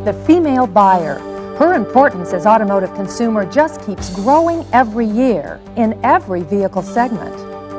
the female buyer. Her importance as automotive consumer just keeps growing every year in every vehicle segment.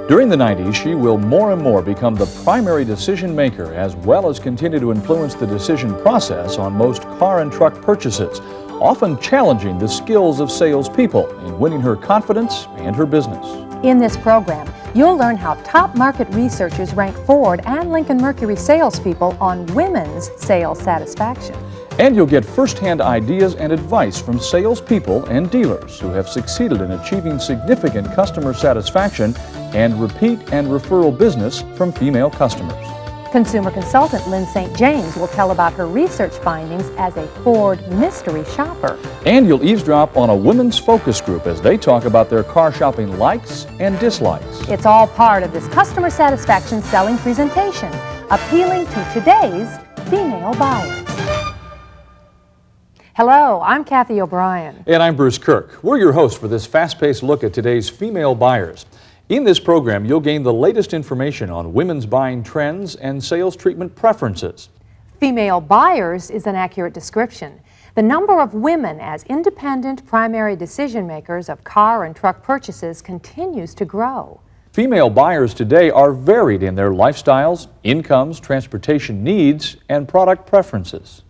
During the 90s, she will more and more become the primary decision maker as well as continue to influence the decision process on most car and truck purchases, often challenging the skills of salespeople in winning her confidence and her business. In this program, you'll learn how top market researchers rank Ford and Lincoln-Mercury salespeople on women's sales satisfaction. And you'll get first-hand ideas and advice from salespeople and dealers who have succeeded in achieving significant customer satisfaction and repeat and referral business from female customers. Consumer consultant Lyn St. will tell about her research findings as a Ford mystery shopper. And you'll eavesdrop on a women's focus group as they talk about their car shopping likes and dislikes. It's all part of this customer satisfaction selling presentation, appealing to today's female buyers. Hello, I'm Kathi O'Brien. And I'm Bruce Kirk. We're your hosts for this fast-paced look at today's female buyers. In this program, you'll gain the latest information on women's buying trends and sales treatment preferences. Female buyers is an accurate description. The number of women as independent primary decision makers of car and truck purchases continues to grow. Female buyers today are varied in their lifestyles, incomes, transportation needs, and product preferences.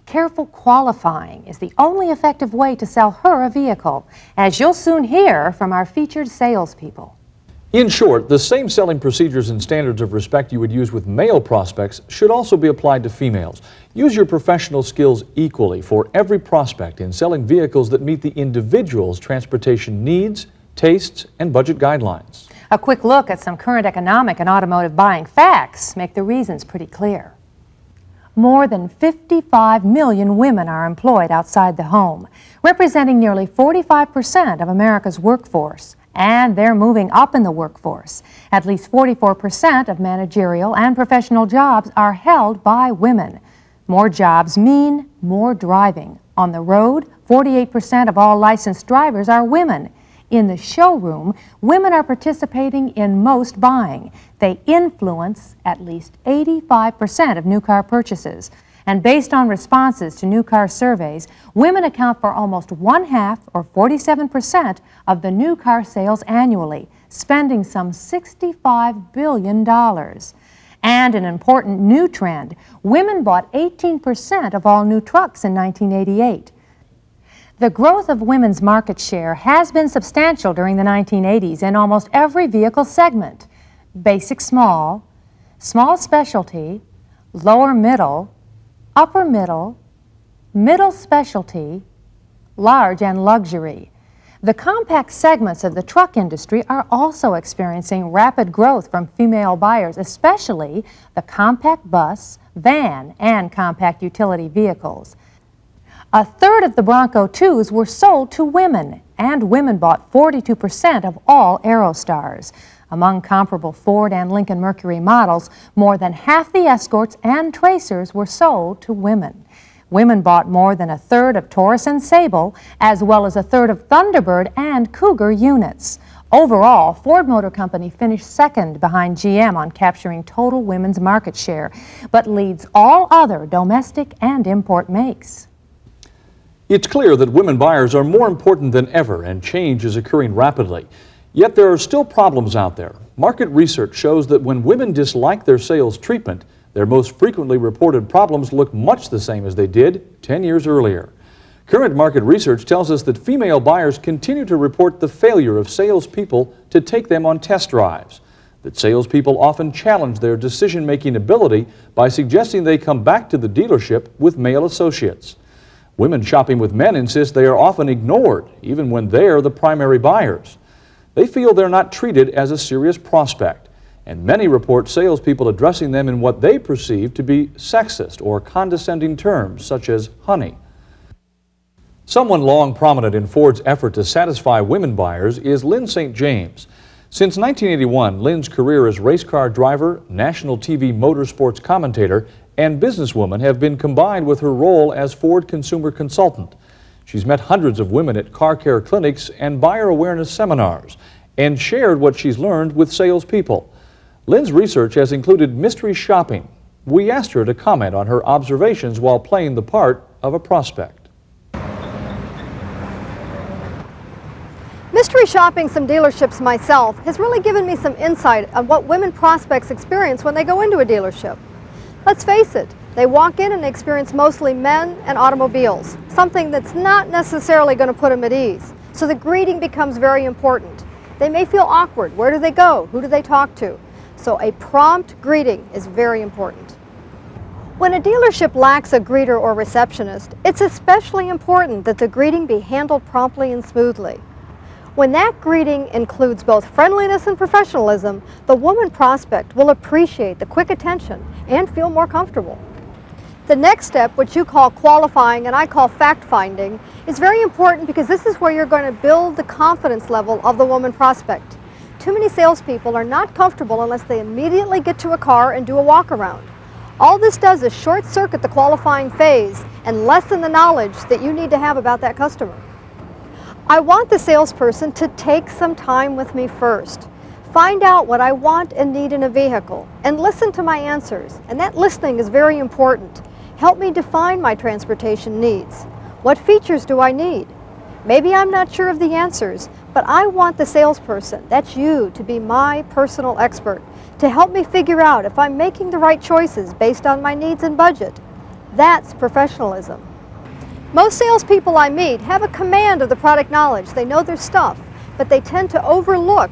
Careful qualifying is the only effective way to sell her a vehicle, as you'll soon hear from our featured salespeople. In short, the same selling procedures and standards of respect you would use with male prospects should also be applied to females. Use your professional skills equally for every prospect in selling vehicles that meet the individual's transportation needs, tastes, and budget guidelines. A quick look at some current economic and automotive buying facts make the reasons pretty clear. More than 55 million women are employed outside the home, representing nearly 45% of America's workforce. And they're moving up in the workforce. At least 44% of managerial and professional jobs are held by women. More jobs mean more driving. On the road, 48% of all licensed drivers are women. In the showroom, women are participating in most buying. They influence at least 85% of new car purchases. And based on responses to new car surveys, women account for almost 1/2, or 47%, of the new car sales annually, spending some $65 billion. And an important new trend, women bought 18% of all new trucks in 1988. The growth of women's market share has been substantial during the 1980s in almost every vehicle segment: basic small, small specialty, lower middle, upper middle, middle specialty, large and luxury. The compact segments of the truck industry are also experiencing rapid growth from female buyers, especially the compact bus, van, and compact utility vehicles. 1/3 of the Bronco 2s were sold to women, and women bought 42% of all Aerostars. Among comparable Ford and Lincoln-Mercury models, more than half the Escorts and Tracers were sold to women. Women bought more than 1/3 of Taurus and Sable, as well as 1/3 of Thunderbird and Cougar units. Overall, Ford Motor Company finished second behind GM on capturing total women's market share, but leads all other domestic and import makes. It's clear that women buyers are more important than ever, and change is occurring rapidly. Yet there are still problems out there. Market research shows that when women dislike their sales treatment, their most frequently reported problems look much the same as they did 10 years earlier. Current market research tells us that female buyers continue to report the failure of salespeople to take them on test drives, that salespeople often challenge their decision-making ability by suggesting they come back to the dealership with male associates. Women shopping with men insist they are often ignored, even when they're the primary buyers. They feel they're not treated as a serious prospect, and many report salespeople addressing them in what they perceive to be sexist or condescending terms, such as honey. Someone long prominent in Ford's effort to satisfy women buyers is Lyn St. Since 1981, Lyn's career as race car driver, national TV motorsports commentator, and businesswoman have been combined with her role as Ford consumer consultant. She's met hundreds of women at car care clinics and buyer awareness seminars, and shared what she's learned with salespeople. Lyn's research has included mystery shopping. We asked her to comment on her observations while playing the part of a prospect. Mystery shopping some dealerships myself has really given me some insight on what women prospects experience when they go into a dealership. Let's face it, they walk in and they experience mostly men and automobiles, something that's not necessarily going to put them at ease. So the greeting becomes very important. They may feel awkward. Where do they go? Who do they talk to? So a prompt greeting is very important. When a dealership lacks a greeter or receptionist, it's especially important that the greeting be handled promptly and smoothly. When that greeting includes both friendliness and professionalism, the woman prospect will appreciate the quick attention and feel more comfortable. The next step, which you call qualifying and I call fact-finding, is very important because this is where you're going to build the confidence level of the woman prospect. Too many salespeople are not comfortable unless they immediately get to a car and do a walk-around. All this does is short-circuit the qualifying phase and lessen the knowledge that you need to have about that customer. I want the salesperson to take some time with me first. Find out what I want and need in a vehicle and listen to my answers. And that listening is very important. Help me define my transportation needs. What features do I need? Maybe I'm not sure of the answers, but I want the salesperson, that's you, to be my personal expert, to help me figure out if I'm making the right choices based on my needs and budget. That's professionalism. Most salespeople I meet have a command of the product knowledge. They know their stuff, but they tend to overlook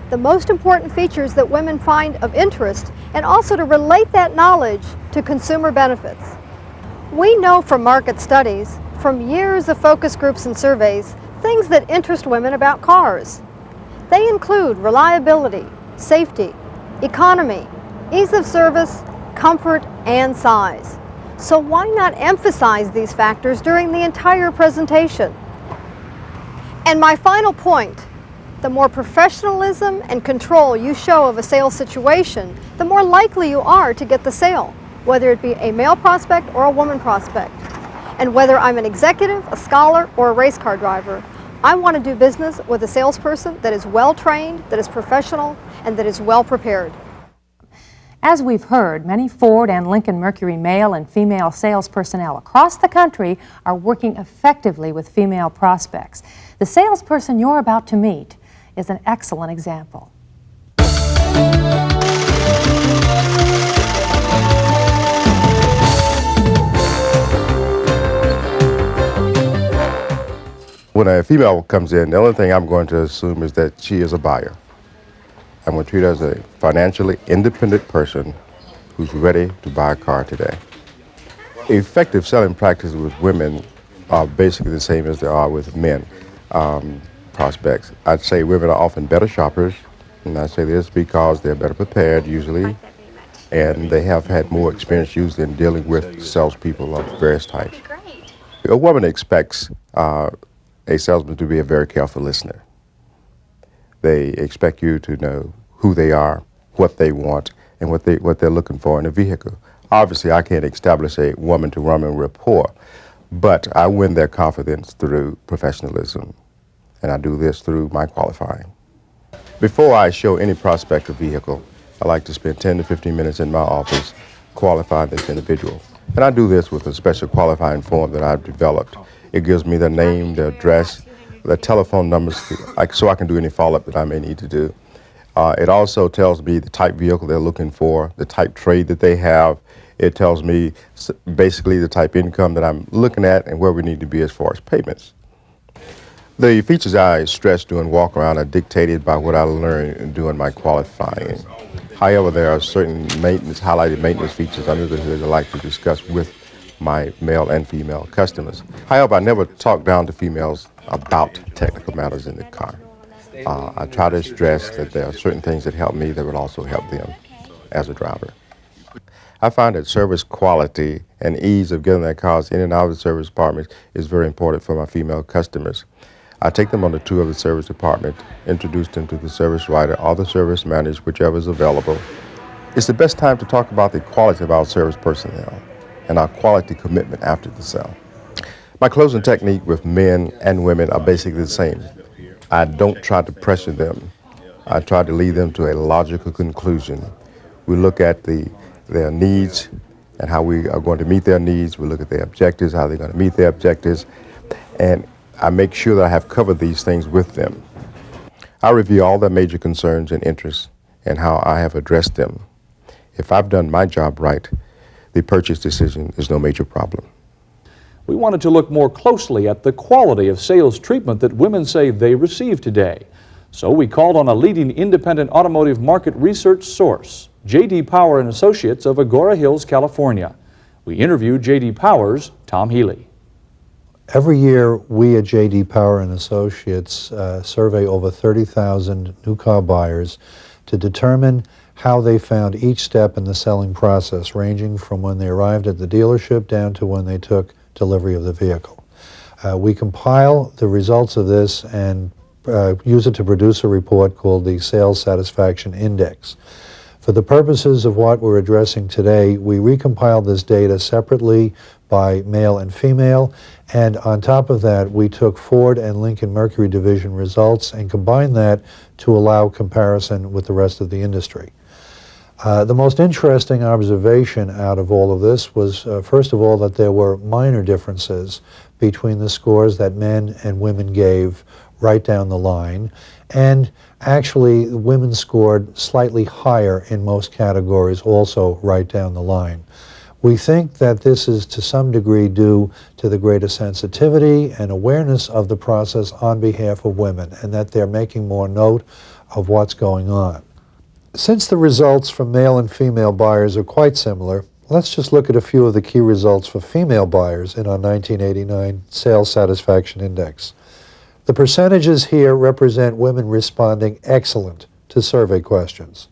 the most important features that women find of interest and also to relate that knowledge to consumer benefits. We know from market studies, from years of focus groups and surveys, things that interest women about cars. They include reliability, safety, economy, ease of service, comfort, and size. So why not emphasize these factors during the entire presentation? And my final point, the more professionalism and control you show of a sales situation, the more likely you are to get the sale, whether it be a male prospect or a woman prospect. And whether I'm an executive, a scholar, or a race car driver, I want to do business with a salesperson that is well trained, that is professional, and that is well prepared. As we've heard, many Ford and Lincoln-Mercury male and female sales personnel across the country are working effectively with female prospects. The salesperson you're about to meet is an excellent example. When a female comes in, the only thing I'm going to assume is that she is a buyer. I'm going to treat her as a financially independent person who's ready to buy a car today. Effective selling practices with women are basically the same as they are with men prospects. I'd say women are often better shoppers, and I say this because they're better prepared usually, and they have had more experience usually in dealing with salespeople of various types. A woman expects a salesman to be a very careful listener. They expect you to know who they are, what they want, and what they're looking for in a vehicle. Obviously, I can't establish a woman-to-woman rapport, but I win their confidence through professionalism, and I do this through my qualifying. Before I show any prospect a vehicle, I like to spend 10 to 15 minutes in my office qualifying this individual. And I do this with a special qualifying form that I've developed. It gives me the name, the address, the telephone numbers, so I can do any follow-up that I may need to do. It also tells me the type vehicle they're looking for, the type trade that they have. It tells me basically the type income that I'm looking at and where we need to be as far as payments. The features I stress during walk-around are dictated by what I learned doing my qualifying. However, there are certain highlighted maintenance features under the hood I like to discuss with my male and female customers. However, I never talk down to females about technical matters in the car. I try to stress that there are certain things that help me that would also help them as a driver. I find that service quality and ease of getting their cars in and out of the service department is very important for my female customers. I take them on the tour of the service department, introduce them to the service writer or the service manager, whichever is available. It's the best time to talk about the quality of our service personnel and our quality commitment after the sale. My closing technique with men and women are basically the same. I don't try to pressure them. I try to lead them to a logical conclusion. We look at their needs, and how we are going to meet their needs. We look at their objectives, how they're going to meet their objectives, and I make sure that I have covered these things with them. I review all their major concerns and interests and how I have addressed them. If I've done my job right, the purchase decision is no major problem. We wanted to look more closely at the quality of sales treatment that women say they receive today. So we called on a leading independent automotive market research source, J.D. Power and Associates of Agoura Hills, California. We interviewed J.D. Power's Tom Healey. Every year, we at J.D. Power and Associates survey over 30,000 new car buyers to determine how they found each step in the selling process, ranging from when they arrived at the dealership down to when they took delivery of the vehicle. We compile the results of this and use it to produce a report called the Sales Satisfaction Index. For the purposes of what we're addressing today, we recompiled this data separately by male and female, and on top of that, we took Ford and Lincoln-Mercury division results and combined that to allow comparison with the rest of the industry. The most interesting observation out of all of this was, first of all, that there were minor differences between the scores that men and women gave right down the line, and actually women scored slightly higher in most categories also right down the line. We think that this is to some degree due to the greater sensitivity and awareness of the process on behalf of women, and that they're making more note of what's going on. Since the results from male and female buyers are quite similar, let's just look at a few of the key results for female buyers in our 1989 Sales Satisfaction Index. The percentages here represent women responding excellent to survey questions.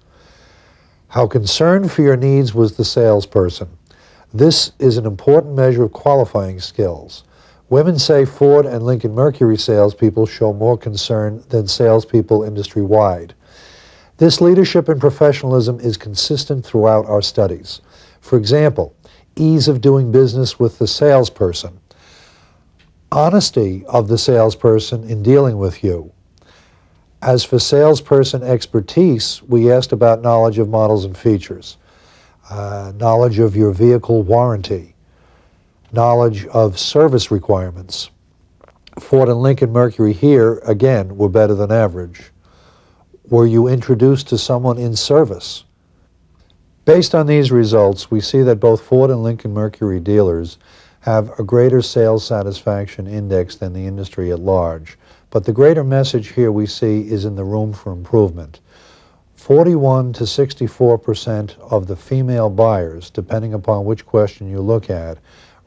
How concerned for your needs was the salesperson? This is an important measure of qualifying skills. Women say Ford and Lincoln-Mercury salespeople show more concern than salespeople industry-wide. This leadership and professionalism is consistent throughout our studies. For example, ease of doing business with the salesperson, honesty of the salesperson in dealing with you. As for salesperson expertise, we asked about knowledge of models and features, knowledge of your vehicle warranty, knowledge of service requirements. Ford and Lincoln-Mercury here, again, were better than average. Were you introduced to someone in service? Based on these results, we see that both Ford and Lincoln-Mercury dealers have a greater sales satisfaction index than the industry at large. But the greater message here we see is in the room for improvement. 41 to 64% of the female buyers, depending upon which question you look at,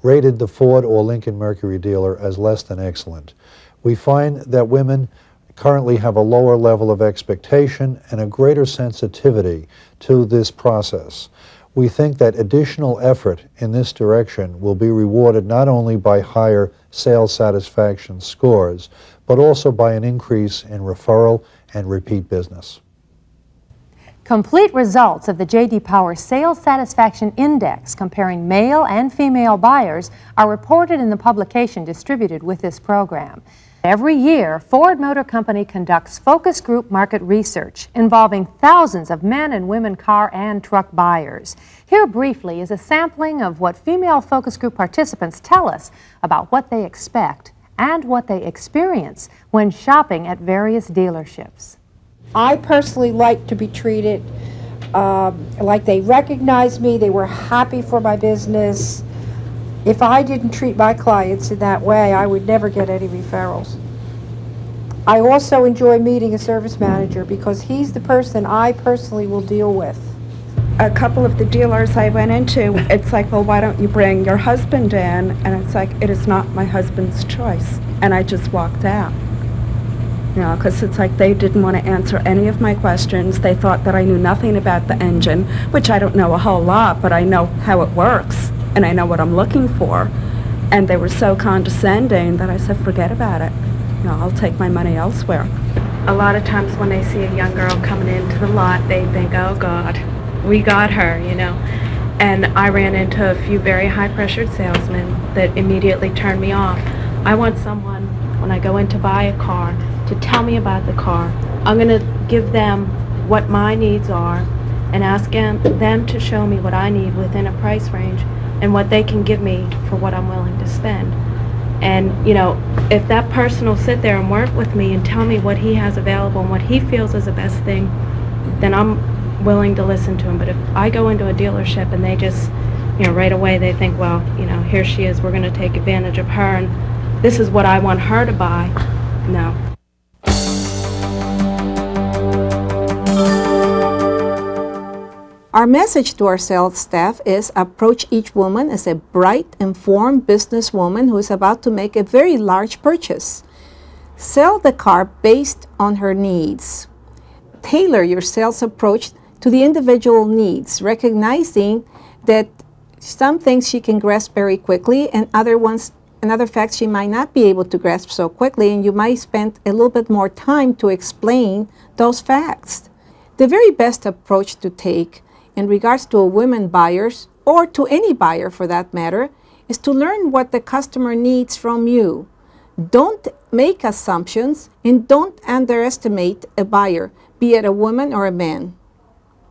rated the Ford or Lincoln-Mercury dealer as less than excellent. We find that women currently have a lower level of expectation and a greater sensitivity to this process. We think that additional effort in this direction will be rewarded not only by higher sales satisfaction scores, but also by an increase in referral and repeat business. Complete results of the J.D. Power Sales Satisfaction Index comparing male and female buyers are reported in the publication distributed with this program. Every year, Ford Motor Company conducts focus group market research involving thousands of men and women car and truck buyers. Here briefly is a sampling of what female focus group participants tell us about what they expect and what they experience when shopping at various dealerships. I personally like to be treated like they recognize me, they were happy for my business. If I didn't treat my clients in that way, I would never get any referrals. I also enjoy meeting a service manager because he's the person I personally will deal with. A couple of the dealers I went into, it's like, well, why don't you bring your husband in? And it's like, it is not my husband's choice. And I just walked out. You know, because it's like they didn't want to answer any of my questions. They thought that I knew nothing about the engine, which I don't know a whole lot, but I know how it works. And I know what I'm looking for. And they were so condescending that I said, forget about it. You know, I'll take my money elsewhere. A lot of times when they see a young girl coming into the lot, they think, oh God, we got her, you know. And I ran into a few very high-pressured salesmen that immediately turned me off. I want someone, when I go in to buy a car, to tell me about the car. I'm going to give them what my needs are, and ask them to show me what I need within a price range and what they can give me for what I'm willing to spend. And, you know, if that person will sit there and work with me and tell me what he has available and what he feels is the best thing, then I'm willing to listen to him. But if I go into a dealership and they just, you know, right away they think, well, you know, here she is, we're going to take advantage of her and this is what I want her to buy, no. Our message to our sales staff is approach each woman as a bright, informed businesswoman who is about to make a very large purchase. Sell the car based on her needs. Tailor your sales approach to the individual needs, recognizing that some things she can grasp very quickly and other facts she might not be able to grasp so quickly, and you might spend a little bit more time to explain those facts. The very best approach to take in regards to women buyers, or to any buyer for that matter, is to learn what the customer needs from you. Don't make assumptions and don't underestimate a buyer, be it a woman or a man.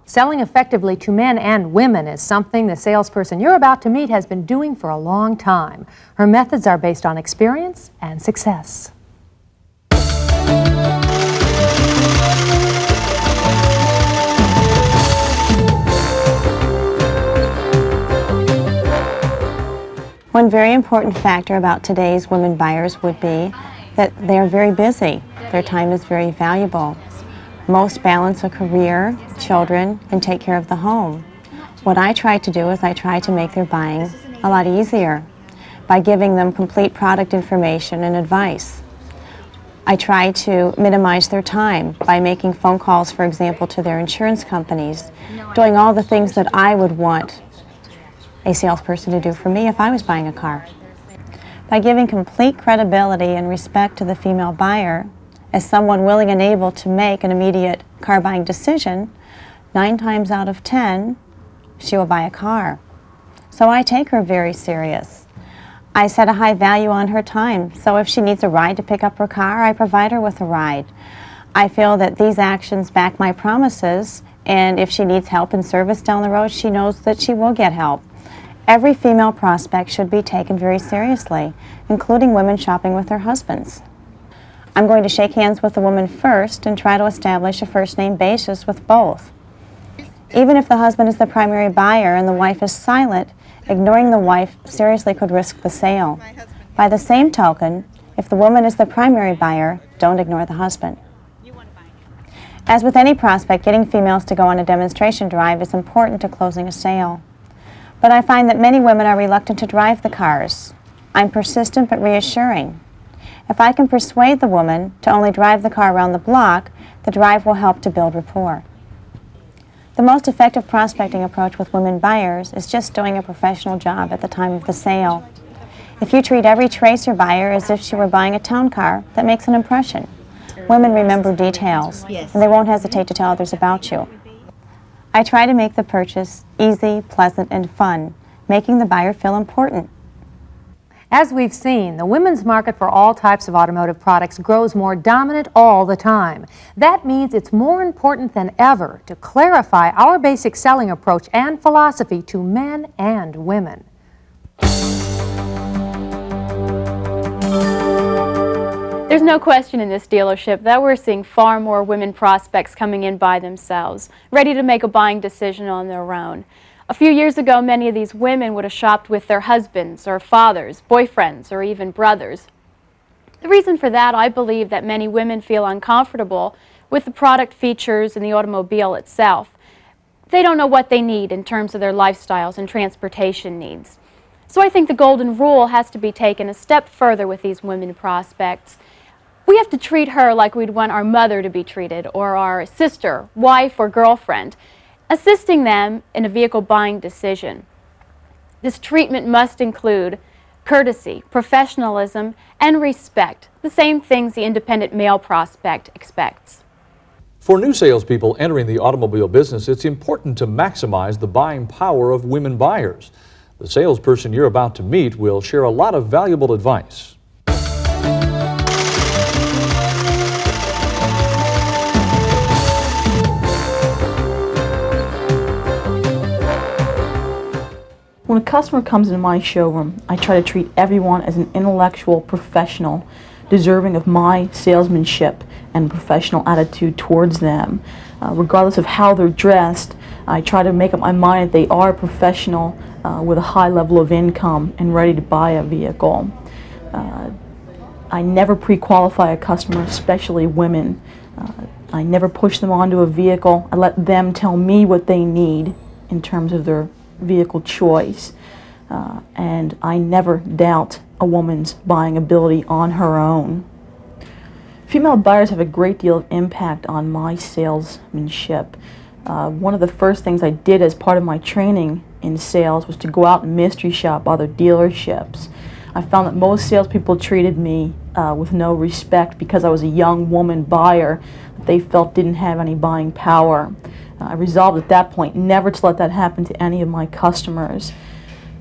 Selling effectively to men and women is something the salesperson you're about to meet has been doing for a long time. Her methods are based on experience and success. One very important factor about today's women buyers would be that they are very busy. Their time is very valuable. Most balance a career, children, and take care of the home. What I try to do is I try to make their buying a lot easier by giving them complete product information and advice. I try to minimize their time by making phone calls, for example, to their insurance companies, doing all the things that I would want a salesperson to do for me if I was buying a car. By giving complete credibility and respect to the female buyer as someone willing and able to make an immediate car buying decision, 9 times out of 10, she will buy a car. So I take her very serious. I set a high value on her time, so if she needs a ride to pick up her car, I provide her with a ride. I feel that these actions back my promises, and if she needs help and service down the road, she knows that she will get help. Every female prospect should be taken very seriously, including women shopping with their husbands. I'm going to shake hands with the woman first and try to establish a first-name basis with both. Even if the husband is the primary buyer and the wife is silent, ignoring the wife seriously could risk the sale. By the same token, if the woman is the primary buyer, don't ignore the husband. As with any prospect, getting females to go on a demonstration drive is important to closing a sale. But I find that many women are reluctant to drive the cars. I'm persistent but reassuring. If I can persuade the woman to only drive the car around the block, the drive will help to build rapport. The most effective prospecting approach with women buyers is just doing a professional job at the time of the sale. If you treat every tracer buyer as if she were buying a town car, that makes an impression. Women remember details, and they won't hesitate to tell others about you. I try to make the purchase easy, pleasant, and fun, making the buyer feel important. As we've seen, the women's market for all types of automotive products grows more dominant all the time. That means it's more important than ever to clarify our basic selling approach and philosophy to men and women. There's no question in this dealership that we're seeing far more women prospects coming in by themselves, ready to make a buying decision on their own. A few years ago, many of these women would have shopped with their husbands or fathers, boyfriends, or even brothers. The reason for that, I believe that many women feel uncomfortable with the product features and the automobile itself. They don't know what they need in terms of their lifestyles and transportation needs. So I think the golden rule has to be taken a step further with these women prospects. We have to treat her like we'd want our mother to be treated, or our sister, wife, or girlfriend, assisting them in a vehicle buying decision. This treatment must include courtesy, professionalism, and respect, the same things the independent male prospect expects. For new salespeople entering the automobile business, it's important to maximize the buying power of women buyers. The salesperson you're about to meet will share a lot of valuable advice. customer comes into my showroom, I try to treat everyone as an intellectual professional, deserving of my salesmanship and professional attitude towards them. Regardless of how they're dressed, I try to make up my mind that they are a professional with a high level of income and ready to buy a vehicle. I never pre-qualify a customer, especially women. I never push them onto a vehicle. I let them tell me what they need in terms of their vehicle choice. And I never doubt a woman's buying ability on her own. Female buyers have a great deal of impact on my salesmanship. One of the first things I did as part of my training in sales was to go out and mystery shop other dealerships. I found that most salespeople treated me with no respect because I was a young woman buyer that they felt didn't have any buying power. I resolved at that point never to let that happen to any of my customers.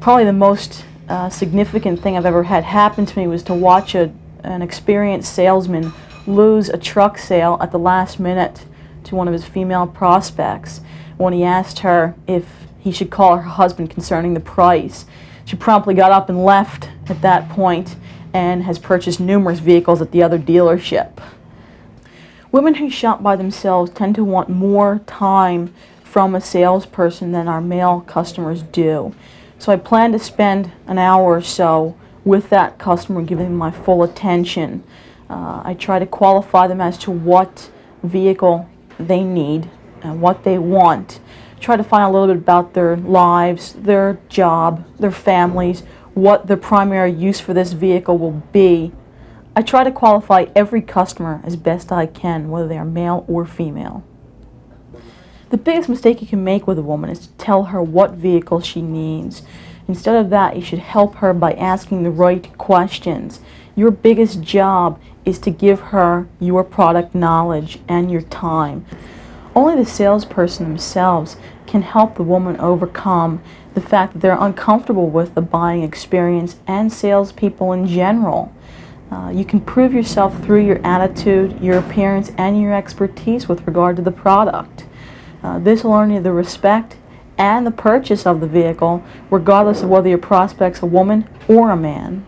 Probably the most significant thing I've ever had happen to me was to watch an experienced salesman lose a truck sale at the last minute to one of his female prospects when he asked her if he should call her husband concerning the price. She promptly got up and left at that point and has purchased numerous vehicles at the other dealership. Women who shop by themselves tend to want more time from a salesperson than our male customers do. So I plan to spend an hour or so with that customer, giving them my full attention. I try to qualify them as to what vehicle they need and what they want. Try to find a little bit about their lives, their job, their families, what their primary use for this vehicle will be. I try to qualify every customer as best I can, whether they are male or female. The biggest mistake you can make with a woman is to tell her what vehicle she needs. Instead of that, you should help her by asking the right questions. Your biggest job is to give her your product knowledge and your time. Only the salesperson themselves can help the woman overcome the fact that they're uncomfortable with the buying experience and salespeople in general. You can prove yourself through your attitude, your appearance, and your expertise with regard to the product. This will earn you the respect and the purchase of the vehicle, regardless of whether your prospect's a woman or a man.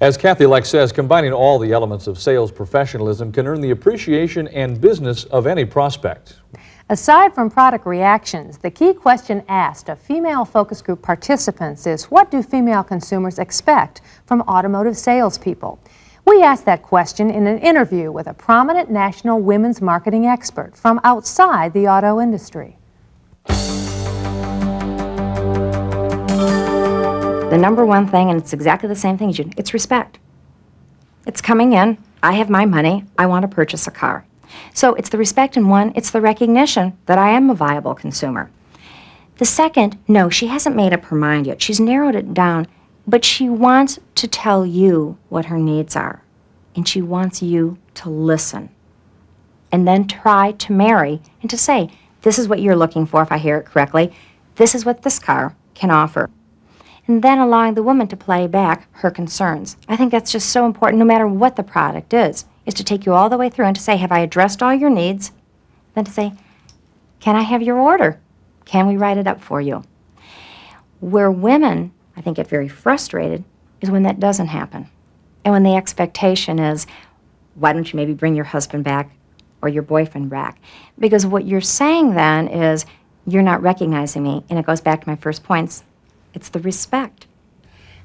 As Kathi says, combining all the elements of sales professionalism can earn the appreciation and business of any prospect. Aside from product reactions, the key question asked of female focus group participants is, what do female consumers expect from automotive salespeople? We asked that question in an interview with a prominent national women's marketing expert from outside the auto industry. The number one thing, and it's exactly the same thing as you, it's respect. It's coming in, I have my money, I want to purchase a car. So it's the respect, and one, it's the recognition that I am a viable consumer. The second, no, she hasn't made up her mind yet. She's narrowed it down, but she wants to tell you what her needs are, and she wants you to listen, and then try to marry and to say, this is what you're looking for, if I hear it correctly, this is what this car can offer. And then allowing the woman to play back her concerns. I think that's just so important, no matter what the product is to take you all the way through and to say, have I addressed all your needs? Then to say, can I have your order? Can we write it up for you? Where women, I think, get very frustrated is when that doesn't happen. And when the expectation is, why don't you maybe bring your husband back or your boyfriend back? Because what you're saying then is, you're not recognizing me. And it goes back to my first points. It's the respect.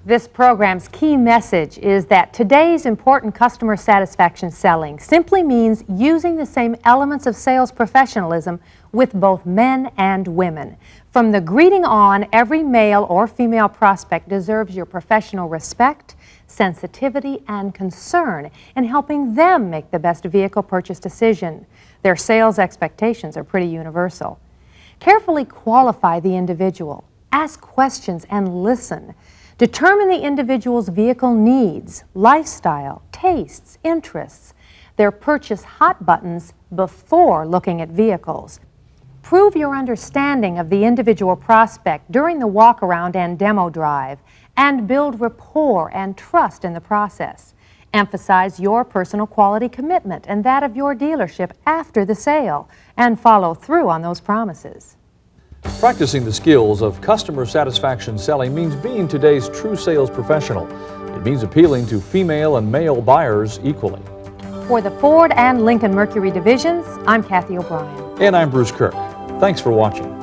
This program's key message is that today's important customer satisfaction selling simply means using the same elements of sales professionalism with both men and women. From the greeting on, every male or female prospect deserves your professional respect, sensitivity, and concern in helping them make the best vehicle purchase decision. Their sales expectations are pretty universal. Carefully qualify the individual. Ask questions and listen. Determine the individual's vehicle needs, lifestyle, tastes, interests, their purchase hot buttons before looking at vehicles. Prove your understanding of the individual prospect during the walk-around and demo drive, and build rapport and trust in the process. Emphasize your personal quality commitment and that of your dealership after the sale, and follow through on those promises. Practicing the skills of customer satisfaction selling means being today's true sales professional. It means appealing to female and male buyers equally. For the Ford and Lincoln-Mercury divisions, I'm Kathy O'Brien. And I'm Bruce Kirk. Thanks for watching.